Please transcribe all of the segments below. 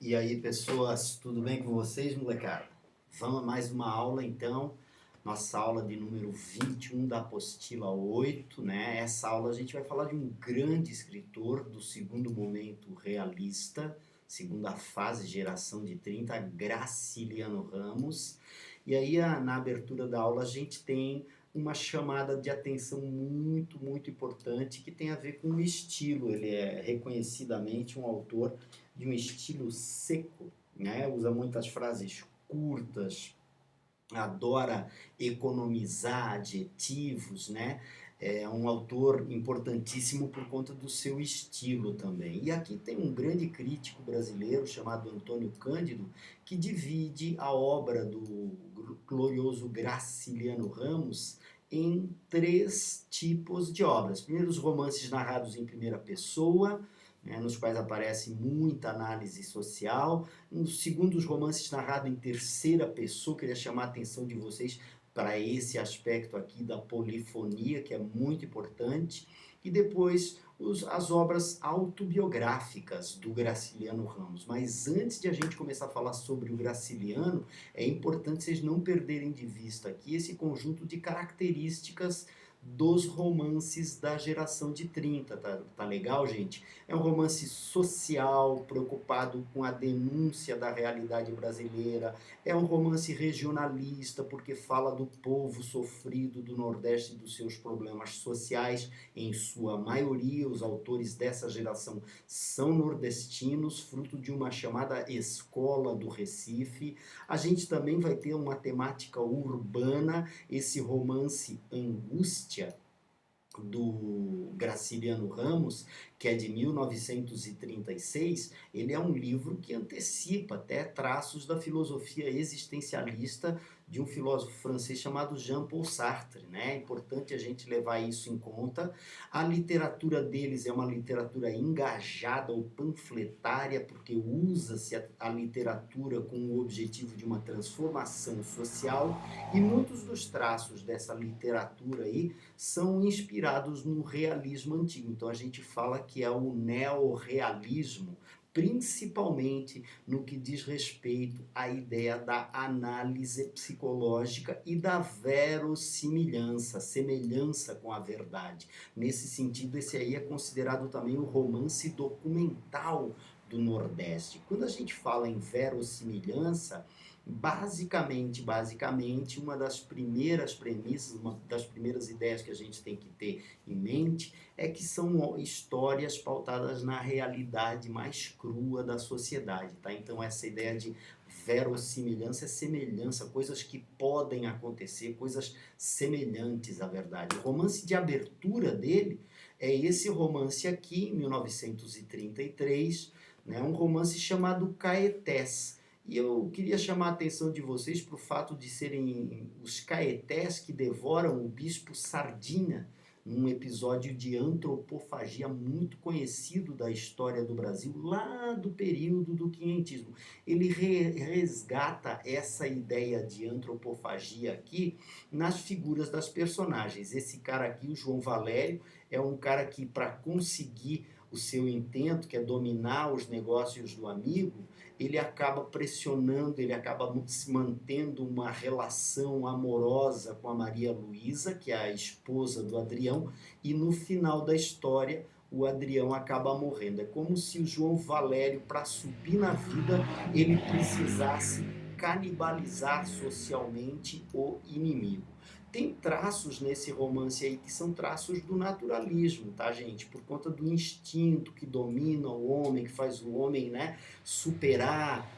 E aí, pessoas, tudo bem com vocês, molecada? Vamos a mais uma aula, então. Nossa aula de número 21 da apostila 8, né? Essa aula a gente vai falar de um grande escritor do segundo momento realista, segunda fase, geração de 30, Graciliano Ramos. E aí, na abertura da aula, a gente tem uma chamada de atenção muito importante que tem a ver com o estilo. Ele é reconhecidamente um autor de um estilo seco, né? Usa muitas frases curtas, adora economizar adjetivos, né? É um autor importantíssimo por conta do seu estilo também. E aqui tem um grande crítico brasileiro chamado Antônio Cândido, que divide a obra do glorioso Graciliano Ramos em três tipos de obras. Primeiro, os romances narrados em primeira pessoa, né, nos quais aparece muita análise social. Segundo, os romances narrados em terceira pessoa, queria chamar a atenção de vocês para esse aspecto aqui da polifonia, que é muito importante. E depois, as obras autobiográficas do Graciliano Ramos. Mas antes de a gente começar a falar sobre o Graciliano, é importante vocês não perderem de vista aqui esse conjunto de características dos romances da geração de 30, tá legal, gente? É um romance social, preocupado com a denúncia da realidade brasileira, é um romance regionalista, porque fala do povo sofrido do Nordeste e dos seus problemas sociais, em sua maioria, os autores dessa geração são nordestinos, fruto de uma chamada Escola do Recife. A gente também vai ter uma temática urbana, esse romance Angústia, do Graciliano Ramos, que é de 1936, ele é um livro que antecipa até traços da filosofia existencialista de um filósofo francês chamado Jean-Paul Sartre, né? É importante a gente levar isso em conta. A literatura deles é uma literatura engajada ou panfletária, porque usa-se a literatura com o objetivo de uma transformação social, e muitos dos traços dessa literatura aí são inspirados no realismo antigo. Então a gente fala que é o neorrealismo, principalmente no que diz respeito à ideia da análise psicológica e da verossimilhança, semelhança com a verdade. Nesse sentido, esse aí é considerado também o romance documental do Nordeste. Quando a gente fala em verossimilhança, basicamente, uma das primeiras premissas, uma das primeiras ideias que a gente tem que ter em mente é que são histórias pautadas na realidade mais crua da sociedade, tá? Então essa ideia de verossimilhança é semelhança, coisas que podem acontecer, coisas semelhantes à verdade. O romance de abertura dele é esse romance aqui, em 1933, né? Um romance chamado Caetés. E eu queria chamar a atenção de vocês para o fato de serem os caetés que devoram o bispo Sardinha, num episódio de antropofagia muito conhecido da história do Brasil, lá do período do quinhentismo. Ele resgata essa ideia de antropofagia aqui nas figuras das personagens. Esse cara aqui, o João Valério, é um cara que, para conseguir o seu intento, que é dominar os negócios do amigo, ele acaba pressionando, ele acaba se mantendo uma relação amorosa com a Maria Luísa, que é a esposa do Adrião, e no final da história o Adrião acaba morrendo. É como se o João Valério, para subir na vida, ele precisasse canibalizar socialmente o inimigo. Tem traços nesse romance aí que são traços do naturalismo, tá, gente? Por conta do instinto que domina o homem, que faz o homem, né, superar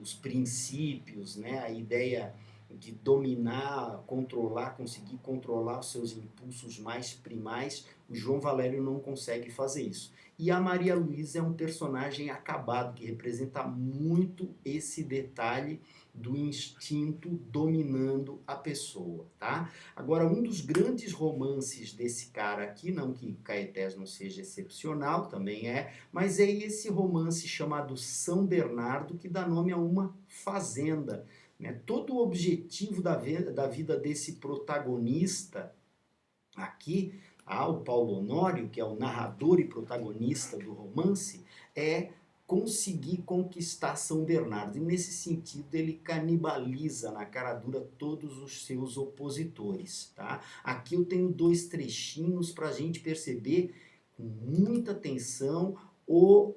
os princípios, né, a ideia de dominar, controlar, conseguir controlar os seus impulsos mais primais. O João Valério não consegue fazer isso. E a Maria Luísa é um personagem acabado, que representa muito esse detalhe do instinto dominando a pessoa, tá? Agora, um dos grandes romances desse cara aqui, não que Caetés não seja excepcional, também é, mas é esse romance chamado São Bernardo, que dá nome a uma fazenda, né? Todo o objetivo da vida desse protagonista aqui, o Paulo Honório, que é o narrador e protagonista do romance, é conseguir conquistar São Bernardo. E nesse sentido ele canibaliza na cara dura todos os seus opositores, tá? Aqui eu tenho dois trechinhos para a gente perceber com muita atenção o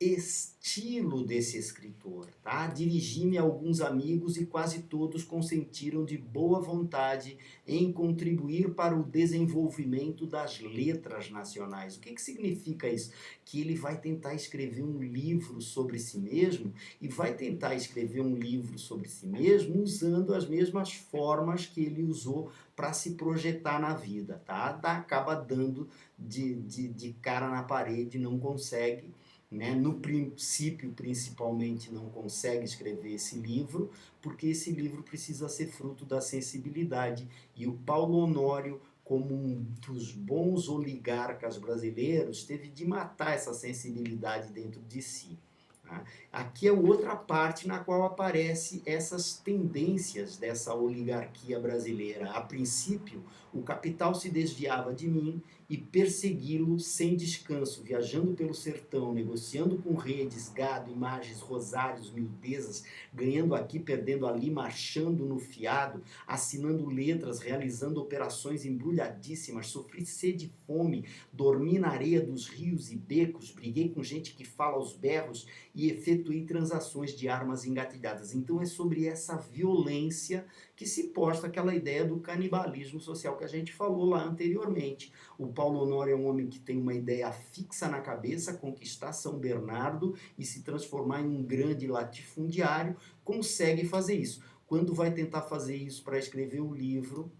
estilo desse escritor, tá? Dirigi-me a alguns amigos e quase todos consentiram de boa vontade em contribuir para o desenvolvimento das letras nacionais. O que que significa isso? Que ele vai tentar escrever um livro sobre si mesmo e vai tentar escrever um livro sobre si mesmo usando as mesmas formas que ele usou para se projetar na vida, tá? Acaba dando de cara na parede, não consegue, né? No princípio, principalmente, não consegue escrever esse livro, porque esse livro precisa ser fruto da sensibilidade. E o Paulo Honório, como um dos bons oligarcas brasileiros, teve de matar essa sensibilidade dentro de si. Tá? Aqui é outra parte na qual aparecem essas tendências dessa oligarquia brasileira. A princípio, o capital se desviava de mim e persegui-lo sem descanso, viajando pelo sertão, negociando com redes, gado, imagens, rosários, miudezas, ganhando aqui, perdendo ali, marchando no fiado, assinando letras, realizando operações embrulhadíssimas, sofri sede e fome, dormi na areia dos rios e becos, briguei com gente que fala aos berros e efetuei transações de armas engatilhadas. Então é sobre essa violência que se posta aquela ideia do canibalismo social que a gente falou lá anteriormente. O Paulo Honório é um homem que tem uma ideia fixa na cabeça, conquistar São Bernardo e se transformar em um grande latifundiário, consegue fazer isso. Quando vai tentar fazer isso para escrever o livro,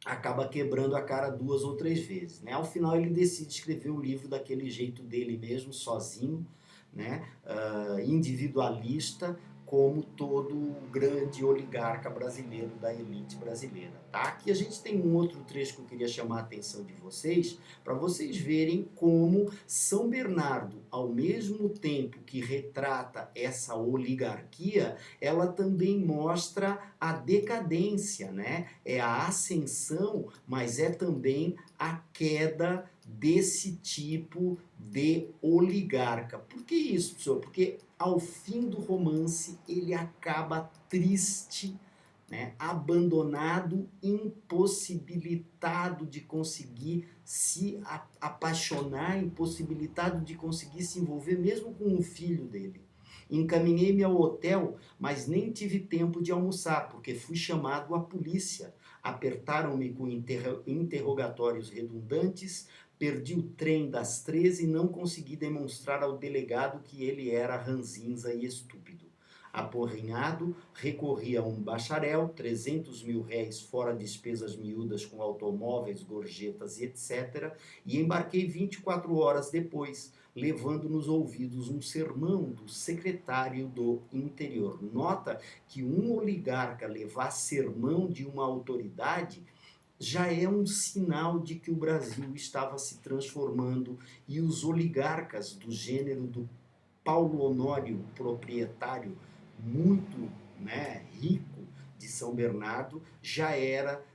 acaba quebrando a cara 2 ou 3 vezes, né? Ao final ele decide escrever o livro daquele jeito dele mesmo, sozinho, né? Individualista, como todo grande oligarca brasileiro da elite brasileira, tá? Aqui a gente tem um outro trecho que eu queria chamar a atenção de vocês, para vocês verem como São Bernardo, ao mesmo tempo que retrata essa oligarquia, ela também mostra a decadência, né? É a ascensão, mas é também a queda desse tipo de oligarca. Por que isso, professor? Porque ao fim do romance ele acaba triste, né? Abandonado, impossibilitado de conseguir se apaixonar, impossibilitado de conseguir se envolver mesmo com o filho dele. Encaminhei-me ao hotel, mas nem tive tempo de almoçar, porque fui chamado à polícia. Apertaram-me com interrogatórios redundantes, perdi o trem das 13 e não consegui demonstrar ao delegado que ele era ranzinza e estúpido. Aporrinhado, recorri a um bacharel, 300 mil réis fora despesas miúdas com automóveis, gorjetas e etc. E embarquei 24 horas depois, levando nos ouvidos um sermão do secretário do Interior. Nota que um oligarca levar sermão de uma autoridade já é um sinal de que o Brasil estava se transformando e os oligarcas do gênero do Paulo Honório, proprietário muito, né, rico de São Bernardo,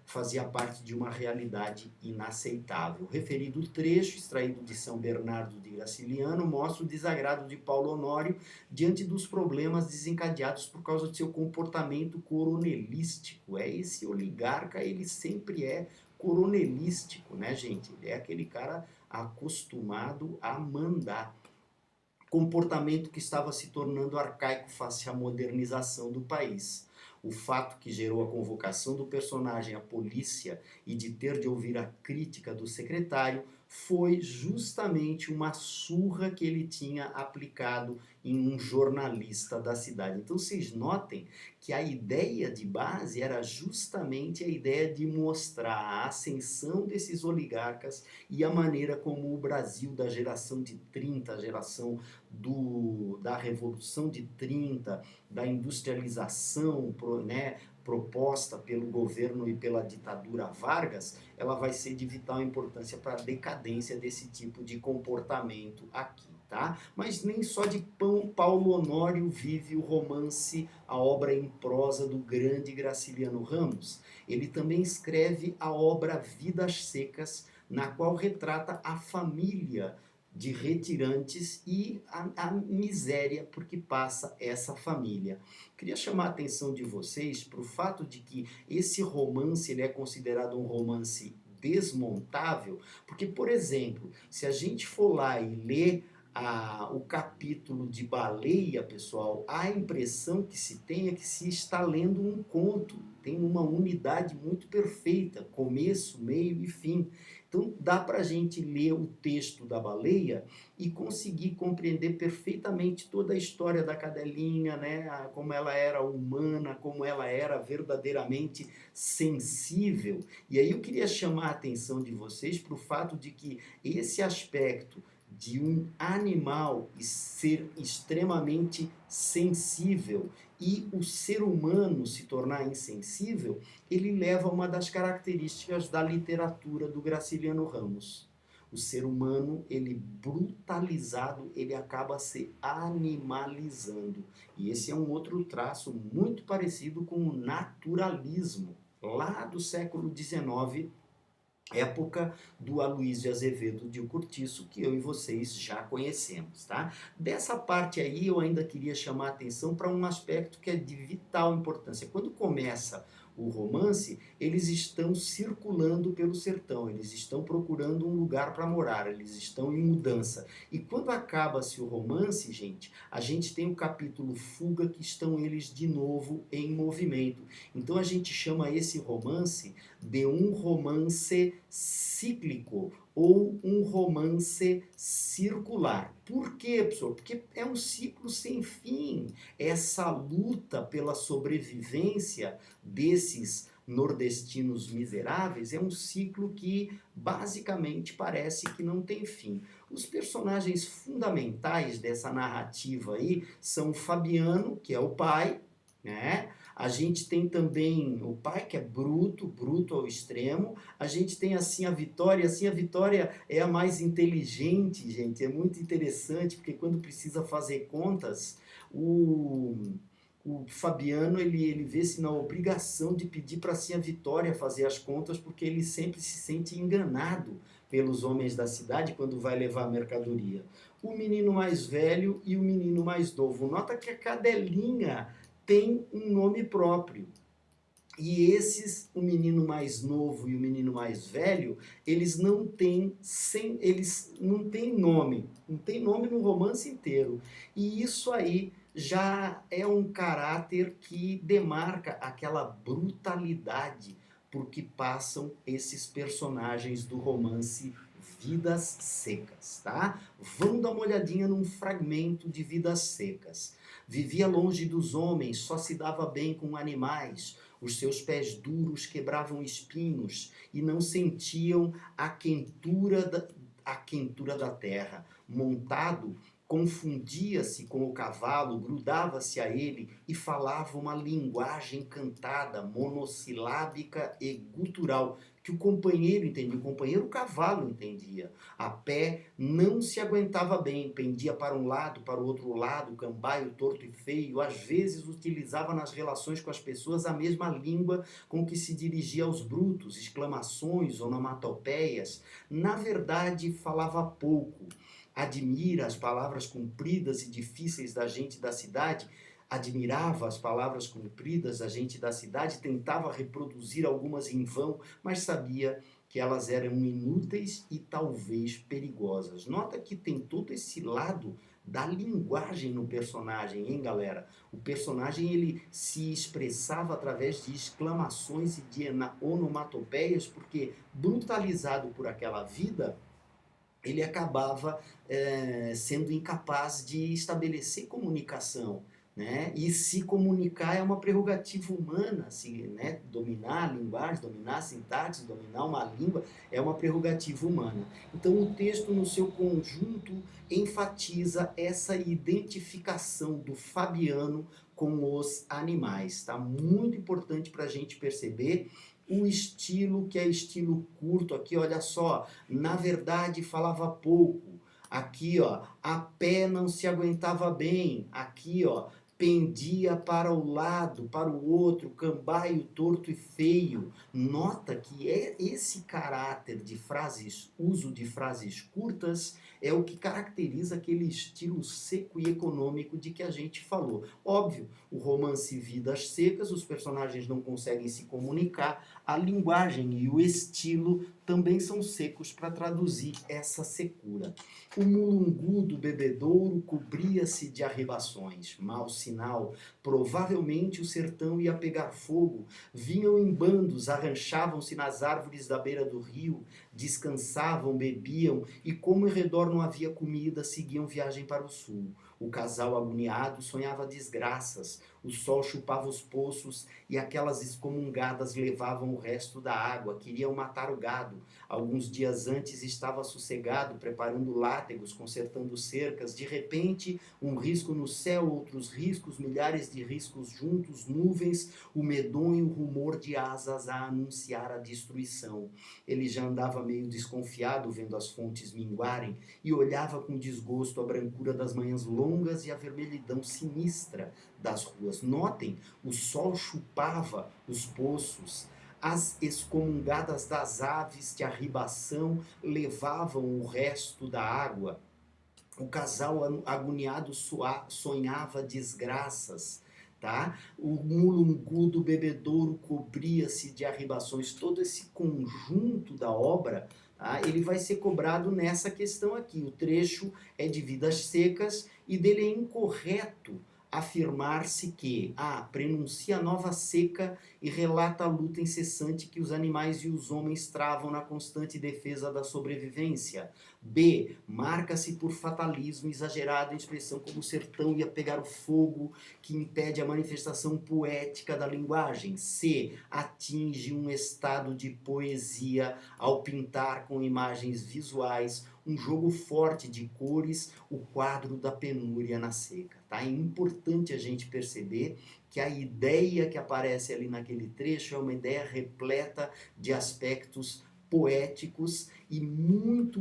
fazia parte de uma realidade inaceitável. O referido trecho, extraído de São Bernardo de Graciliano, mostra o desagrado de Paulo Honório diante dos problemas desencadeados por causa de seu comportamento coronelístico. Esse oligarca, ele sempre é coronelístico, né, gente? Ele é aquele cara acostumado a mandar. Comportamento que estava se tornando arcaico face à modernização do país. O fato que gerou a convocação do personagem à polícia e de ter de ouvir a crítica do secretário foi justamente uma surra que ele tinha aplicado em um jornalista da cidade. Então vocês notem que a ideia de base era justamente a ideia de mostrar a ascensão desses oligarcas e a maneira como o Brasil da geração de 30, a geração da Revolução de 30, da industrialização, né, proposta pelo governo e pela ditadura Vargas, ela vai ser de vital importância para a decadência desse tipo de comportamento aqui, tá? Mas nem só de Paulo Honório vive o romance, a obra em prosa do grande Graciliano Ramos. Ele também escreve a obra Vidas Secas, na qual retrata a família de retirantes e a miséria por que passa essa família. Queria chamar a atenção de vocês para o fato de que esse romance ele é considerado um romance desmontável, porque, por exemplo, se a gente for lá e ler o capítulo de Baleia, pessoal, a impressão que se tem é que se está lendo um conto. Tem uma unidade muito perfeita, começo, meio e fim. Então dá para a gente ler o texto da Baleia e conseguir compreender perfeitamente toda a história da cadelinha, né? Como ela era humana, como ela era verdadeiramente sensível. E aí eu queria chamar a atenção de vocês para o fato de que esse aspecto de um animal ser extremamente sensível e o ser humano se tornar insensível, ele leva a uma das características da literatura do Graciliano Ramos. O ser humano, ele brutalizado, ele acaba se animalizando. E esse é um outro traço muito parecido com o naturalismo, lá do século XIX, época do Aloysio de Azevedo de Curtiço, que eu e vocês já conhecemos, tá? Dessa parte aí eu ainda queria chamar a atenção para um aspecto que é de vital importância. Quando começa o romance, eles estão circulando pelo sertão, eles estão procurando um lugar para morar, eles estão em mudança. E quando acaba-se o romance, gente, a gente tem o capítulo Fuga, que estão eles de novo em movimento. Então a gente chama esse romance de um romance cíclico ou um romance circular. Por quê, pessoal? Porque é um ciclo sem fim. Essa luta pela sobrevivência desses nordestinos miseráveis é um ciclo que basicamente parece que não tem fim. Os personagens fundamentais dessa narrativa aí são o Fabiano, que é o pai, né? A gente tem também o pai, que é bruto, bruto ao extremo. A gente tem assim a Vitória é a mais inteligente, gente. É muito interessante, porque quando precisa fazer contas, o Fabiano ele vê-se na obrigação de pedir para a Vitória fazer as contas, porque ele sempre se sente enganado pelos homens da cidade quando vai levar a mercadoria. O menino mais velho e o menino mais novo. Nota que a cadelinha tem um nome próprio. E esses, o menino mais novo e o menino mais velho, eles não têm nome. Não tem nome no romance inteiro. E isso aí já é um caráter que demarca aquela brutalidade por que passam esses personagens do romance Vidas Secas, tá? Vamos dar uma olhadinha num fragmento de Vidas Secas. Vivia longe dos homens, só se dava bem com animais. Os seus pés duros quebravam espinhos e não sentiam a quentura da terra. Montado, confundia-se com o cavalo, grudava-se a ele e falava uma linguagem cantada, monossilábica e gutural, que o companheiro entendia, o companheiro cavalo entendia. A pé não se aguentava bem, pendia para um lado, para o outro lado, cambaio, torto e feio, às vezes utilizava nas relações com as pessoas a mesma língua com que se dirigia aos brutos, exclamações, onomatopeias. Na verdade, falava pouco. Admira as palavras compridas e difíceis da gente da cidade, admirava as palavras compridas da gente da cidade, tentava reproduzir algumas em vão, mas sabia que elas eram inúteis e talvez perigosas. Nota que tem todo esse lado da linguagem no personagem, hein, galera? O personagem ele se expressava através de exclamações e de onomatopeias, porque brutalizado por aquela vida, ele acabava sendo incapaz de estabelecer comunicação, né? E se comunicar é uma prerrogativa humana, né? Dominar a linguagem, dominar a sintaxe, dominar uma língua é uma prerrogativa humana. Então o texto no seu conjunto enfatiza essa identificação do Fabiano com os animais, tá? Muito importante para a gente perceber o estilo, que é estilo curto aqui, olha só, na verdade falava pouco, aqui ó, a pé não se aguentava bem, aqui ó, pendia para o lado, para o outro, cambaio torto e feio. Nota que esse caráter de frases, uso de frases curtas, é o que caracteriza aquele estilo seco e econômico de que a gente falou. Óbvio, o romance Vidas Secas, os personagens não conseguem se comunicar, a linguagem e o estilo também são secos para traduzir essa secura. O mulungu do bebedouro cobria-se de arribações, mau sinal. Provavelmente o sertão ia pegar fogo. Vinham em bandos, arranchavam-se nas árvores da beira do rio, descansavam, bebiam e, como em redor não havia comida, seguiam viagem para o sul. O casal agoniado sonhava desgraças, o sol chupava os poços e aquelas excomungadas levavam o resto da água, queriam matar o gado. Alguns dias antes estava sossegado, preparando látegos, consertando cercas. De repente, um risco no céu, outros riscos, milhares de riscos juntos, nuvens, o medonho rumor de asas a anunciar a destruição. Ele já andava meio desconfiado, vendo as fontes minguarem, e olhava com desgosto a brancura das manhãs longas e a vermelhidão sinistra das ruas. Notem, o sol chupava os poços, as excomungadas das aves de arribação levavam o resto da água. O casal agoniado sonhava desgraças, tá? O mulungu do bebedouro cobria-se de arribações. Todo esse conjunto da obra, tá? Ele vai ser cobrado nessa questão aqui. O trecho é de Vidas Secas e dele é incorreto afirmar-se que prenuncia a nova seca e relata a luta incessante que os animais e os homens travam na constante defesa da sobrevivência. B, marca-se por fatalismo exagerado em expressão como o sertão ia pegar o fogo, que impede a manifestação poética da linguagem. C, atinge um estado de poesia ao pintar com imagens visuais um jogo forte de cores, o quadro da penúria na seca. Tá? É importante a gente perceber que a ideia que aparece ali naquele trecho é uma ideia repleta de aspectos poéticos e muito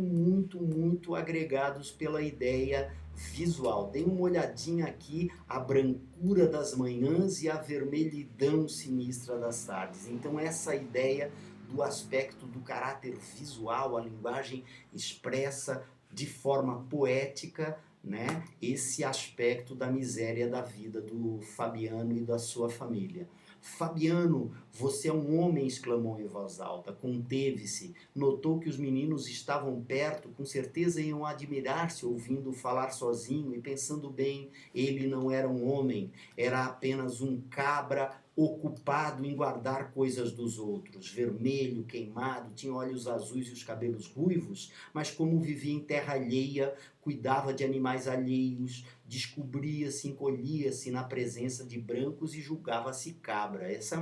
agregados pela ideia visual. Dê uma olhadinha aqui, a brancura das manhãs e a vermelhidão sinistra das tardes. Então essa ideia do aspecto do caráter visual, a linguagem expressa de forma poética, né, esse aspecto da miséria da vida do Fabiano e da sua família. Fabiano, você é um homem, exclamou em voz alta, conteve-se, notou que os meninos estavam perto, com certeza iam admirar-se ouvindo falar sozinho e pensando bem, ele não era um homem, era apenas um cabra ocupado em guardar coisas dos outros, vermelho, queimado, tinha olhos azuis e os cabelos ruivos, mas como vivia em terra alheia, cuidava de animais alheios, descobria-se, encolhia-se na presença de brancos e julgava-se cabra. Essa é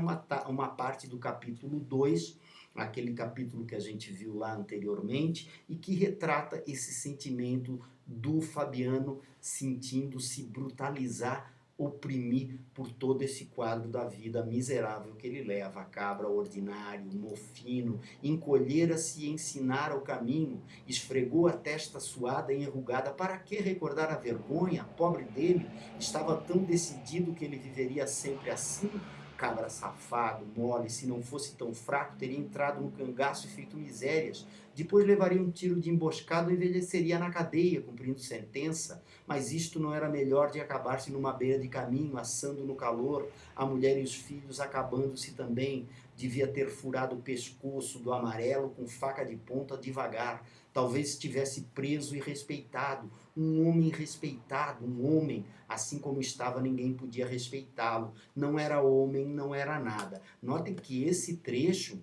uma parte do capítulo 2, aquele capítulo que a gente viu lá anteriormente, e que retrata esse sentimento do Fabiano sentindo-se brutalizar, oprimir por todo esse quadro da vida miserável que ele leva, a cabra ordinário, mofino, encolhera-se e ensinara o caminho, esfregou a testa suada e enrugada, para que recordar a vergonha? Pobre dele, estava tão decidido que ele viveria sempre assim, cabra safado, mole, se não fosse tão fraco, teria entrado no cangaço e feito misérias. Depois levaria um tiro de emboscado e envelheceria na cadeia, cumprindo sentença. Mas isto não era melhor de acabar-se numa beira de caminho, assando no calor, a mulher e os filhos acabando-se também. Devia ter furado o pescoço do amarelo com faca de ponta devagar. Talvez estivesse preso e respeitado. Um homem respeitado, um homem, assim como estava, ninguém podia respeitá-lo. Não era homem, não era nada. Notem que esse trecho,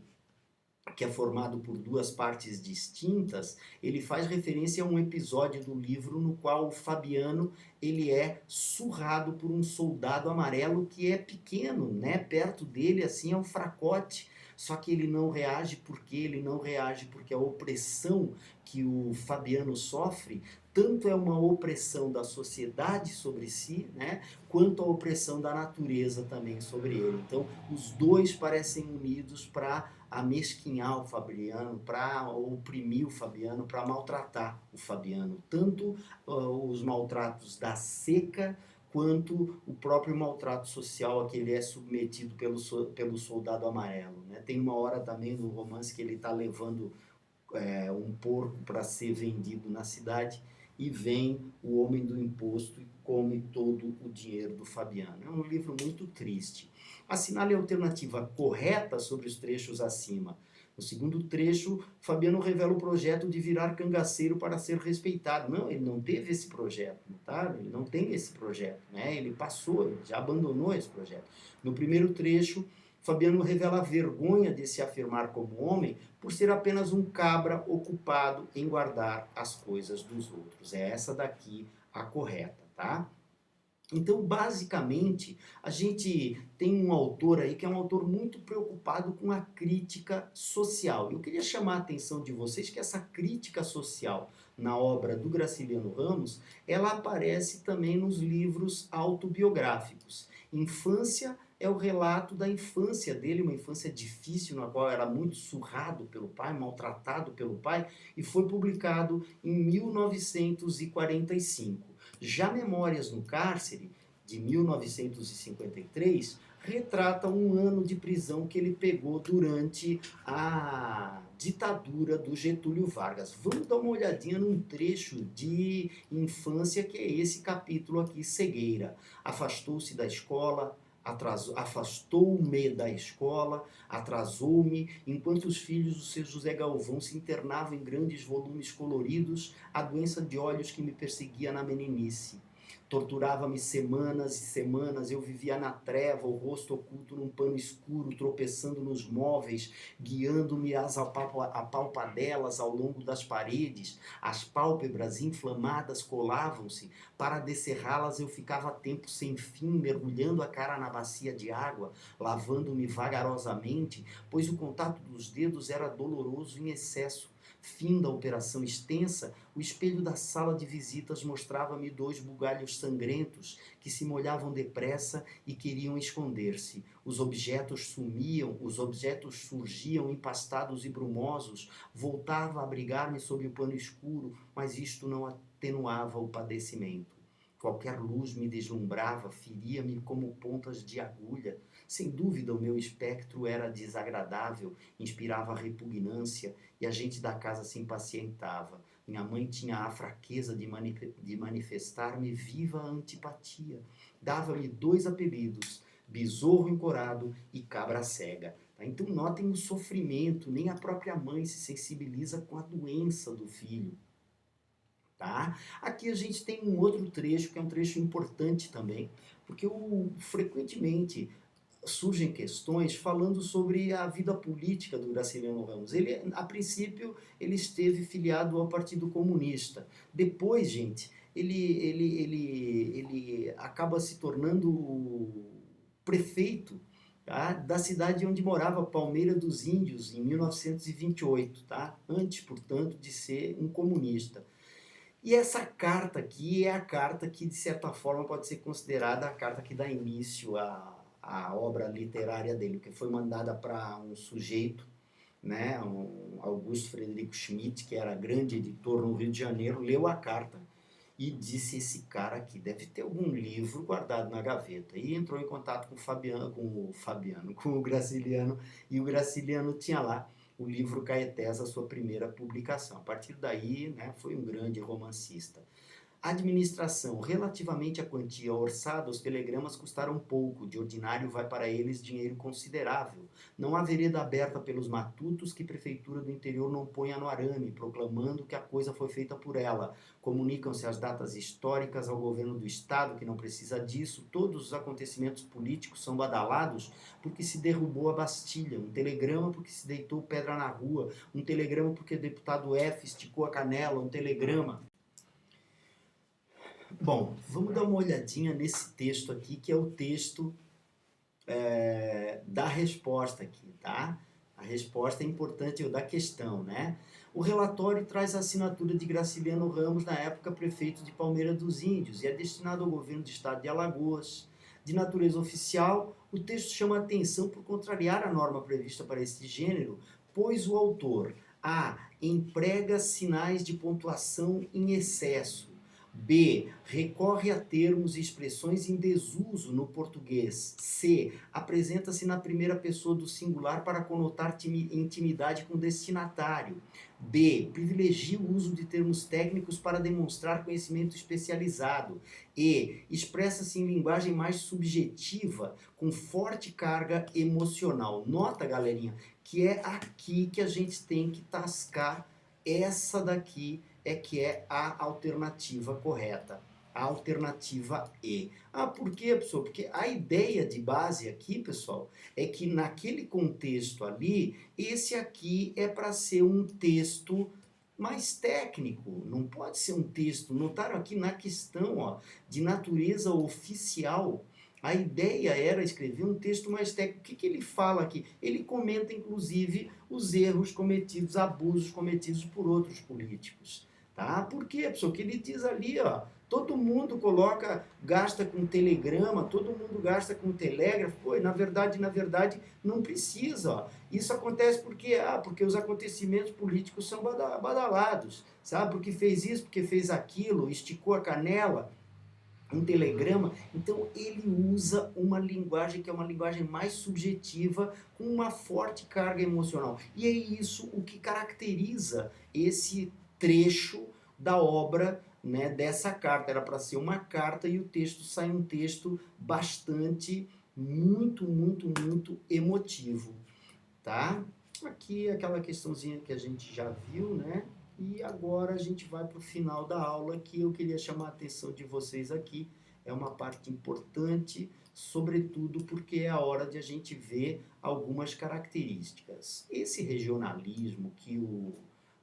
que é formado por duas partes distintas, ele faz referência a um episódio do livro no qual o Fabiano ele é surrado por um soldado amarelo que é pequeno, né? Perto dele assim é um fracote. Só que ele não reage porque a opressão que o Fabiano sofre tanto é uma opressão da sociedade sobre si, né, quanto a opressão da natureza também sobre ele. Então, os dois parecem unidos para amesquinhar o Fabiano, para oprimir o Fabiano, para maltratar o Fabiano. Tanto os maltratos da seca, quanto o próprio maltrato social a que ele é submetido pelo soldado amarelo. Né? Tem uma hora também no romance que ele está levando um porco para ser vendido na cidade e vem o homem do imposto e come todo o dinheiro do Fabiano. É um livro muito triste. Assinale a alternativa correta sobre os trechos acima. No segundo trecho, Fabiano revela o projeto de virar cangaceiro para ser respeitado. Não, ele não teve esse projeto, tá? Ele não tem esse projeto, né? Ele passou, ele já abandonou esse projeto. No primeiro trecho, Fabiano revela a vergonha de se afirmar como homem por ser apenas um cabra ocupado em guardar as coisas dos outros. É essa daqui a correta, tá? Então, basicamente, a gente tem um autor aí que é um autor muito preocupado com a crítica social. Eu queria chamar a atenção de vocês que essa crítica social na obra do Graciliano Ramos, ela aparece também nos livros autobiográficos. Infância é o relato da infância dele, uma infância difícil, na qual era muito surrado pelo pai, maltratado pelo pai, e foi publicado em 1945. Já Memórias no Cárcere, de 1953, retrata um ano de prisão que ele pegou durante a ditadura do Getúlio Vargas. Vamos dar uma olhadinha num trecho de infância que é esse capítulo aqui, Cegueira. Afastou-se da escola, afastou-me da escola, atrasou-me, enquanto os filhos do seu José Galvão se internavam em grandes volumes coloridos, a doença de olhos que me perseguia na meninice. Torturava-me semanas e semanas, eu vivia na treva, o rosto oculto num pano escuro, tropeçando nos móveis, guiando-me às apalpadelas ao longo das paredes. As pálpebras inflamadas colavam-se, para descerrá-las eu ficava a tempo sem fim, mergulhando a cara na bacia de água, lavando-me vagarosamente, pois o contato dos dedos era doloroso em excesso. Fim da operação extensa, o espelho da sala de visitas mostrava-me 2 bugalhos sangrentos que se molhavam depressa e queriam esconder-se. Os objetos sumiam, os objetos surgiam empastados e brumosos. Voltava a abrigar-me sob o pano escuro, mas isto não atenuava o padecimento. Qualquer luz me deslumbrava, feria-me como pontas de agulha. Sem dúvida, o meu espectro era desagradável, inspirava repugnância e a gente da casa se impacientava. Minha mãe tinha a fraqueza de manifestar-me viva antipatia. Dava-me 2 apelidos, Besouro Encorado e Cabra Cega. Então notem o sofrimento, nem a própria mãe se sensibiliza com a doença do filho. Tá? Aqui a gente tem um outro trecho, que é um trecho importante também, porque frequentemente surgem questões falando sobre a vida política do Graciliano Ramos. Ele, a princípio, ele esteve filiado ao Partido Comunista. Depois, gente, ele acaba se tornando prefeito, tá, da cidade onde morava, Palmeira dos Índios, em 1928, tá? Antes, portanto, de ser um comunista. E essa carta aqui é a carta que, de certa forma, pode ser considerada a carta que dá início à obra literária dele, que foi mandada para um sujeito, né, um Augusto Frederico Schmidt, que era grande editor no Rio de Janeiro, leu a carta e disse: esse cara aqui deve ter algum livro guardado na gaveta. E entrou em contato com o Graciliano, e o Graciliano tinha lá o livro Caetés, a sua primeira publicação. A partir daí, né, foi um grande romancista. Administração. Relativamente à quantia orçada, os telegramas custaram pouco, de ordinário vai para eles dinheiro considerável. Não há vereda aberta pelos matutos que prefeitura do interior não ponha no arame, proclamando que a coisa foi feita por ela. Comunicam-se as datas históricas ao governo do estado, que não precisa disso. Todos os acontecimentos políticos são badalados porque se derrubou a Bastilha, um telegrama porque se deitou pedra na rua, um telegrama porque o deputado F esticou a canela, um telegrama. Bom, vamos dar uma olhadinha nesse texto aqui, que é o texto da resposta aqui, tá? A resposta é importante, da questão, né? O relatório traz a assinatura de Graciliano Ramos, na época prefeito de Palmeira dos Índios, e é destinado ao governo do estado de Alagoas. De natureza oficial, o texto chama a atenção por contrariar a norma prevista para esse gênero, pois o autor emprega sinais de pontuação em excesso. B. Recorre a termos e expressões em desuso no português. C. Apresenta-se na primeira pessoa do singular para conotar intimidade com o destinatário. B. Privilegia o uso de termos técnicos para demonstrar conhecimento especializado. E. Expressa-se em linguagem mais subjetiva, com forte carga emocional. Nota, galerinha, que é aqui que a gente tem que tascar. Essa daqui é que é a alternativa correta. A alternativa E. Ah, por quê, pessoal? Porque a ideia de base aqui, pessoal, é que naquele contexto ali, esse aqui é para ser um texto mais técnico, não pode ser um texto. Notaram aqui na questão, ó, de natureza oficial, a ideia era escrever um texto mais técnico. O que ele fala aqui? Ele comenta, inclusive, os erros cometidos, abusos cometidos por outros políticos. Tá? Por quê, pessoal? Que ele diz ali, ó, todo mundo gasta com telegrama, todo mundo gasta com telégrafo. Pô, na verdade, não precisa. Ó. Isso acontece porque os acontecimentos políticos são badalados, sabe? Porque fez isso, porque fez aquilo, esticou a canela, um telegrama. Então ele usa uma linguagem que é uma linguagem mais subjetiva, com uma forte carga emocional. E é isso o que caracteriza esse trecho da obra, né, dessa carta. Era para ser uma carta e o texto sai um texto bastante, muito emotivo, tá? Aqui aquela questãozinha que a gente já viu, né? E agora a gente vai para o final da aula, que eu queria chamar a atenção de vocês aqui. É uma parte importante, sobretudo porque é a hora de a gente ver algumas características. Esse regionalismo que o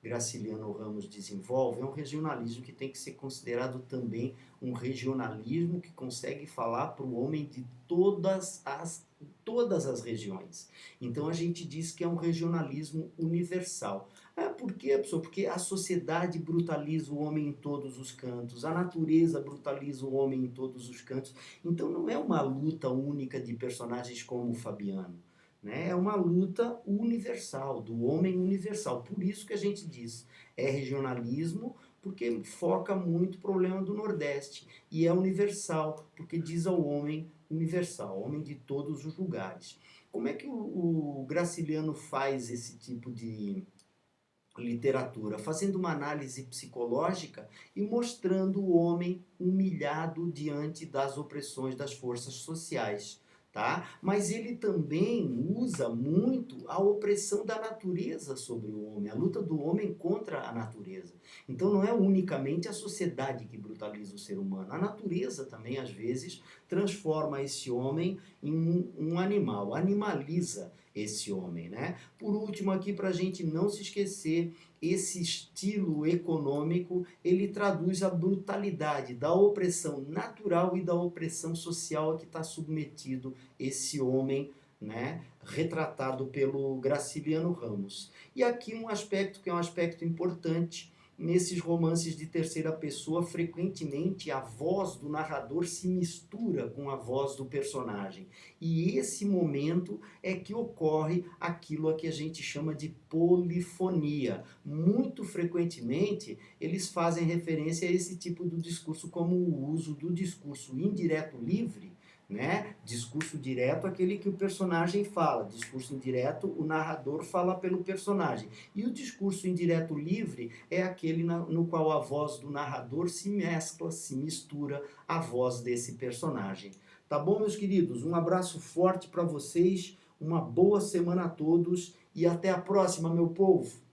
Graciliano Ramos desenvolve é um regionalismo que tem que ser considerado também um regionalismo que consegue falar para o homem de todas as regiões. Então a gente diz que é um regionalismo universal. Por quê, pessoal? Porque a sociedade brutaliza o homem em todos os cantos, a natureza brutaliza o homem em todos os cantos. Então não é uma luta única de personagens como o Fabiano, né? É uma luta universal, do homem universal. Por isso que a gente diz, é regionalismo, porque foca muito o problema do Nordeste. E é universal, porque diz ao homem universal, homem de todos os lugares. Como é que o Graciliano faz esse tipo de literatura? Fazendo uma análise psicológica e mostrando o homem humilhado diante das opressões das forças sociais. Tá? Mas ele também usa muito a opressão da natureza sobre o homem, a luta do homem contra a natureza. Então não é unicamente a sociedade que brutaliza o ser humano, a natureza também às vezes transforma esse homem em um animal, animaliza esse homem, né? Por último aqui, para a gente não se esquecer, esse estilo econômico, ele traduz a brutalidade da opressão natural e da opressão social a que está submetido esse homem, né, retratado pelo Graciliano Ramos. E aqui um aspecto que é um aspecto importante, nesses romances de terceira pessoa, frequentemente a voz do narrador se mistura com a voz do personagem. E esse momento é que ocorre aquilo a que a gente chama de polifonia. Muito frequentemente, eles fazem referência a esse tipo de discurso como o uso do discurso indireto livre, né? Discurso direto, aquele que o personagem fala. Discurso indireto, o narrador fala pelo personagem. E o discurso indireto livre é aquele no qual a voz do narrador se mescla, se mistura à voz desse personagem. Tá bom, meus queridos? Um abraço forte para vocês, uma boa semana a todos e até a próxima, meu povo!